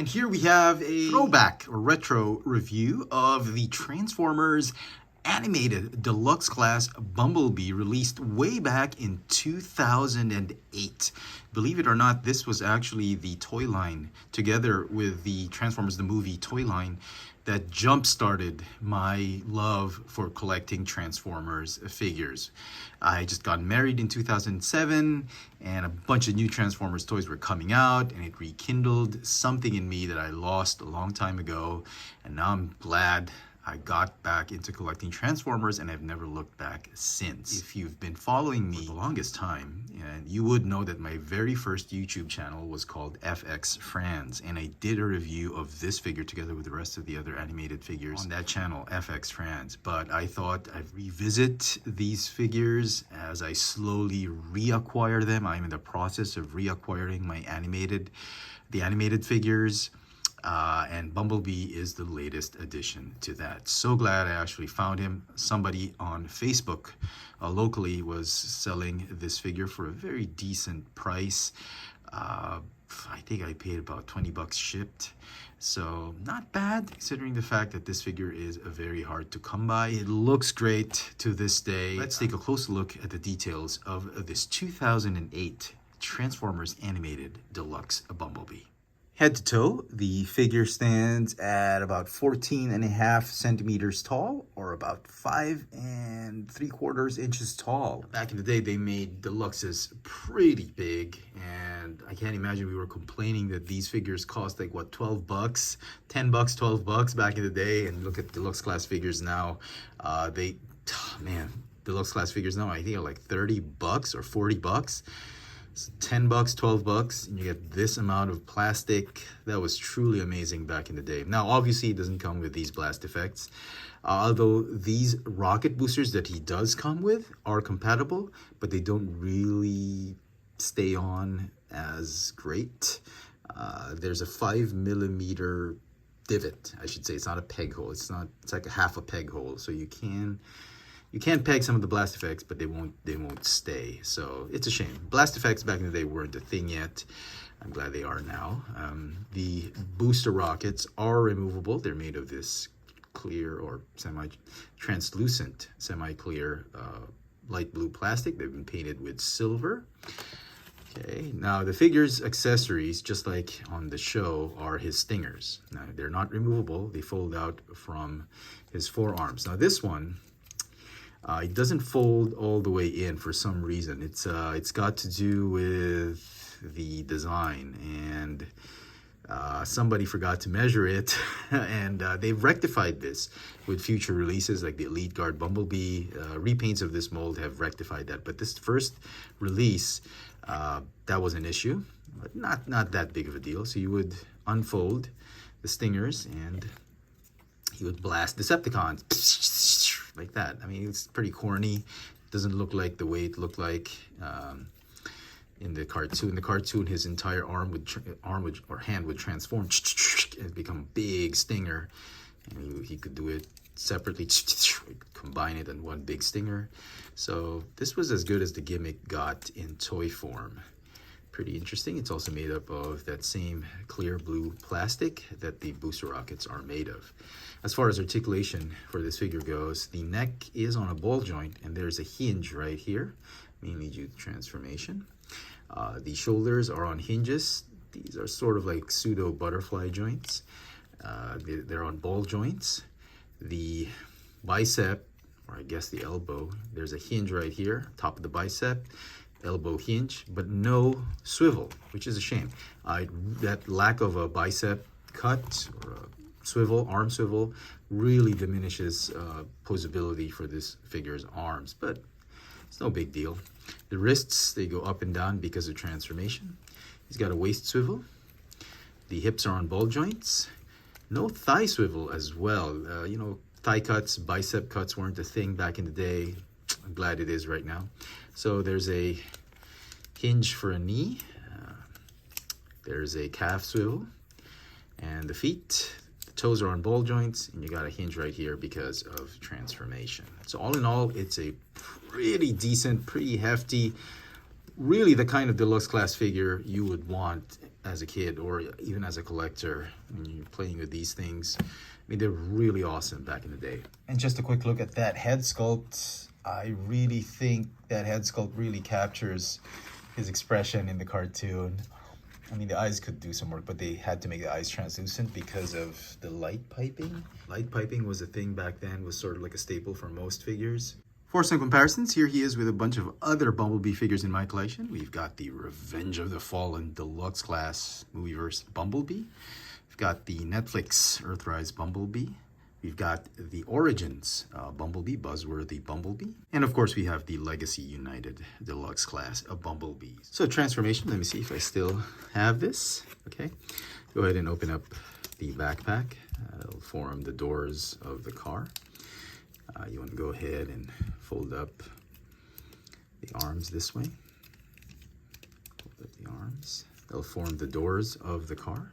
And here we have a throwback or retro review of the Transformers animated deluxe class Bumblebee, released way back in 2008. Believe it or not, this was actually the toy line, together with the Transformers the movie toy line, that jump-started my love for collecting Transformers figures. I just got married in 2007, and a bunch of new Transformers toys were coming out, and it rekindled something in me that I lost a long time ago, and now I'm glad I got back into collecting Transformers, and I've never looked back since. If you've been following me for the longest time, and you would know that my very first YouTube channel was called FX Franz, and I did a review of this figure together with the rest of the other animated figures on that channel, FX Franz. But I thought I'd revisit these figures as I slowly reacquire them. I'm in the process of reacquiring the animated figures. And Bumblebee is the latest addition to that. So glad I actually found him. Somebody on Facebook locally was selling this figure for a very decent price. I think I paid about 20 bucks shipped. So not bad, considering the fact that this figure is very hard to come by. It looks great to this day. Let's take a closer look at the details of this 2008 Transformers animated deluxe Bumblebee. Head to toe, the figure stands at about 14.5 centimeters tall, or about 5 3/4 inches tall. Back in the day, they made deluxes pretty big, and I can't imagine we were complaining that these figures cost like, what, 12 bucks, 10 bucks, 12 bucks back in the day. And look at deluxe class figures now. Deluxe class figures now, I think are like 30 bucks or 40 bucks. So 10 bucks, 12 bucks, and you get this amount of plastic. That was truly amazing back in the day. Now, obviously, it doesn't come with these blast effects. Although these rocket boosters that he does come with are compatible, but they don't really stay on as great. There's a 5mm divot, I should say. It's not a peg hole. It's like a half a peg hole. So you can peg some of the blast effects, but they won't stay. So it's a shame. Blast effects back in the day weren't a thing yet. I'm glad they are now. The booster rockets are removable. They're made of this clear or semi-translucent, semi-clear light blue plastic. They've been painted with silver. Okay, now the figure's accessories, just like on the show, are his stingers. Now, they're not removable. They fold out from his forearms. Now this one, it doesn't fold all the way in for some reason. It's got to do with the design, and somebody forgot to measure it, and they've rectified this with future releases like the Elite Guard Bumblebee. Repaints of this mold have rectified that, but this first release, that was an issue, but not that big of a deal. So you would unfold the stingers, and he would blast Decepticons like that. I mean, it's pretty corny. It doesn't look like the way it looked like in the cartoon. In the cartoon, his entire hand would transform and become a big stinger, and he could do it separately, combine it in one big stinger. So this was as good as the gimmick got in toy form. Pretty interesting. It's also made up of that same clear blue plastic that the booster rockets are made of. As far as articulation for this figure goes, the neck is on a ball joint, and there's a hinge right here, mainly due to transformation. The shoulders are on hinges. These are sort of like pseudo butterfly joints. They're on ball joints. The bicep, or I guess the elbow, there's a hinge right here, top of the bicep. Elbow hinge, but no swivel, which is a shame. That lack of a bicep cut or a swivel, arm swivel, really diminishes posability for this figure's arms, but it's no big deal. The wrists, they go up and down because of transformation. He's got a waist swivel. The hips are on ball joints. No thigh swivel as well. Thigh cuts, bicep cuts weren't a thing back in the day. I'm glad it is right now. So there's a hinge for a knee. There's a calf swivel. And the feet, the toes are on ball joints, and you got a hinge right here because of transformation. So all in all, it's a pretty decent, pretty hefty, really the kind of deluxe class figure you would want as a kid or even as a collector when you're playing with these things. I mean, they're really awesome back in the day. And just a quick look at that head sculpt. I really think that head sculpt really captures his expression in the cartoon. I mean, the eyes could do some work, but they had to make the eyes translucent because of the light piping. Light piping was a thing back then, was sort of like a staple for most figures. For some comparisons, here he is with a bunch of other Bumblebee figures in my collection. We've got the Revenge of the Fallen Deluxe Class Movieverse Bumblebee. We've got the Netflix Earthrise Bumblebee. We've got the Origins Bumblebee, Buzzworthy Bumblebee. And of course, we have the Legacy United Deluxe Class of Bumblebees. So transformation, let me see if I still have this. Okay, go ahead and open up the backpack. It'll form the doors of the car. You want to go ahead and fold up the arms this way. Fold up the arms. They'll form the doors of the car.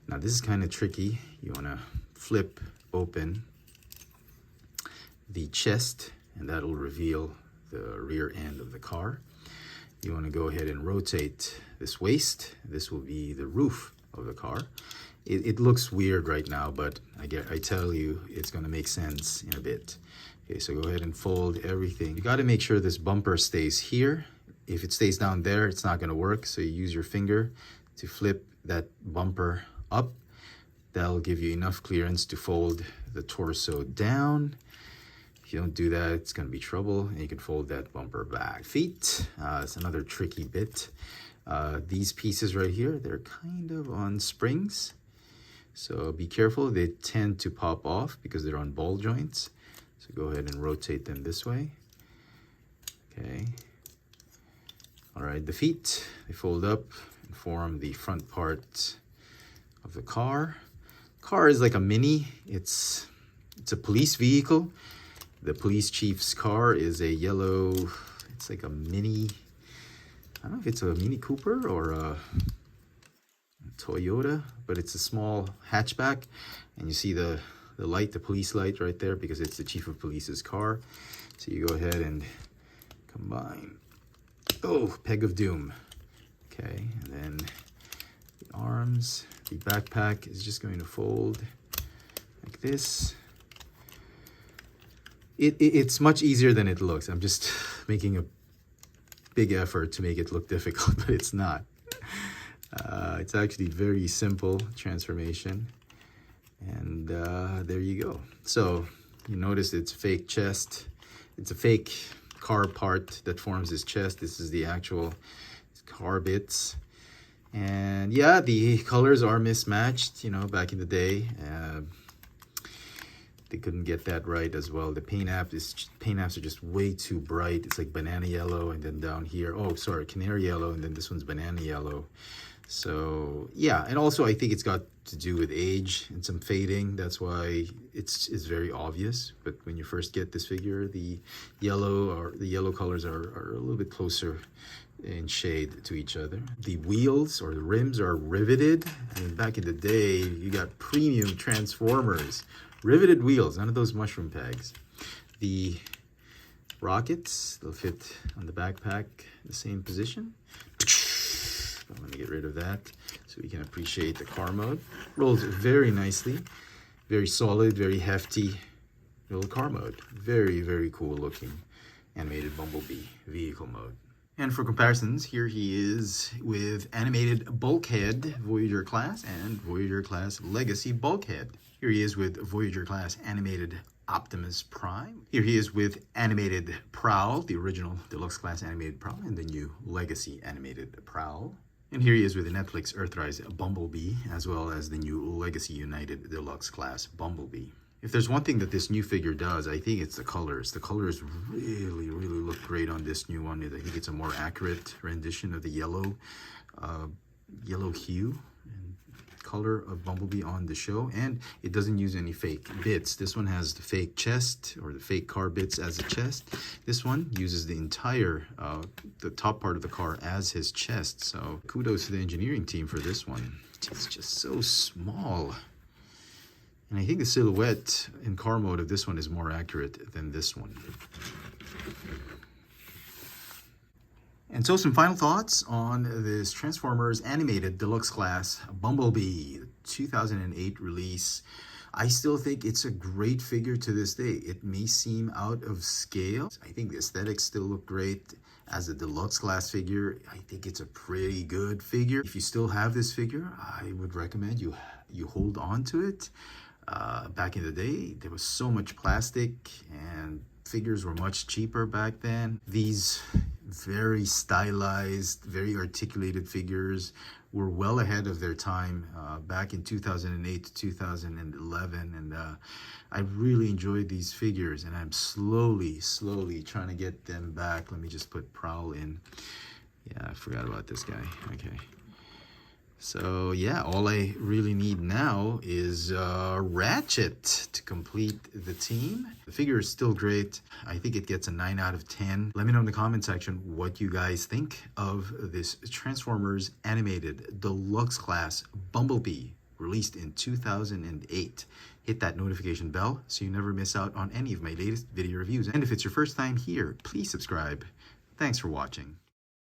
Now this is kind of tricky. You want to flip open the chest, and that'll reveal the rear end of the car. You want to go ahead and rotate this waist. This will be the roof of the car. It looks weird right now, but I tell you, it's going to make sense in a bit. Okay, so go ahead and fold everything. You got to make sure this bumper stays here. If it stays down there, it's not going to work. So you use your finger to flip that bumper up. That'll give you enough clearance to fold the torso down. If you don't do that, it's going to be trouble. And you can fold that bumper back. Feet, it's another tricky bit. These pieces right here, they're kind of on springs. So be careful, they tend to pop off because they're on ball joints. So go ahead and rotate them this way. Okay. All right, the feet, they fold up and form the front part of the car. Car is like a mini. It's a police vehicle. The police chief's car is a yellow, it's like a mini, I don't know if it's a Mini Cooper or a Toyota, but it's a small hatchback. And you see the light, the police light right there, because it's the chief of police's car. So you go ahead and combine. Oh, Peg of Doom. Okay, and then the arms, the backpack is just going to fold like this. It's much easier than it looks. I'm just making a big effort to make it look difficult, but it's not. It's actually very simple transformation. And there you go. So you notice it's fake chest. It's a fake car part that forms his chest. This is the actual car bits. And yeah, the colors are mismatched, you know, back in the day. They couldn't get that right as well. The paint apps are just way too bright. It's like banana yellow, and then down here, oh, sorry, canary yellow, and then this one's banana yellow. So yeah, and also I think it's got to do with age and some fading. That's why it's very obvious. But when you first get this figure, the yellow colors are a little bit closer in shade to each other. The wheels or the rims are riveted. I mean, back in the day, you got premium Transformers. Riveted wheels, none of those mushroom pegs. The rockets, they'll fit on the backpack in the same position. Let me get rid of that so we can appreciate the car mode. Rolls very nicely, very solid, very hefty little car mode. Very, very cool looking animated Bumblebee vehicle mode. And for comparisons, here he is with animated Bulkhead Voyager class and Voyager class Legacy Bulkhead. Here he is with Voyager class animated Optimus Prime. Here he is with animated Prowl, the original Deluxe class animated Prowl, and the new Legacy animated Prowl. And here he is with the Netflix Earthrise Bumblebee, as well as the new Legacy United Deluxe class Bumblebee. If there's one thing that this new figure does, I think it's the colors. The colors really, really look great on this new one. I think it's a more accurate rendition of the yellow hue and color of Bumblebee on the show. And it doesn't use any fake bits. This one has the fake chest or the fake car bits as a chest. This one uses the entire, the top part of the car as his chest. So kudos to the engineering team for this one. It's just so small. And I think the silhouette in car mode of this one is more accurate than this one. And so some final thoughts on this Transformers animated deluxe class Bumblebee 2008 release. I still think it's a great figure to this day. It may seem out of scale. I think the aesthetics still look great. As a deluxe class figure, I think it's a pretty good figure. If you still have this figure, I would recommend you hold on to it. Back in the day, there was so much plastic and figures were much cheaper back then. These very stylized, very articulated figures were well ahead of their time back in 2008 to 2011, and I really enjoyed these figures, and I'm slowly trying to get them back. Let me just put Prowl in. Yeah, I forgot about this guy. Okay. So yeah, all I really need now is Ratchet to complete the team. The figure is still great. I think it gets a 9 out of 10. Let me know in the comment section what you guys think of this Transformers animated deluxe class Bumblebee released in 2008. Hit that notification bell so you never miss out on any of my latest video reviews. And if it's your first time here, please subscribe. Thanks for watching.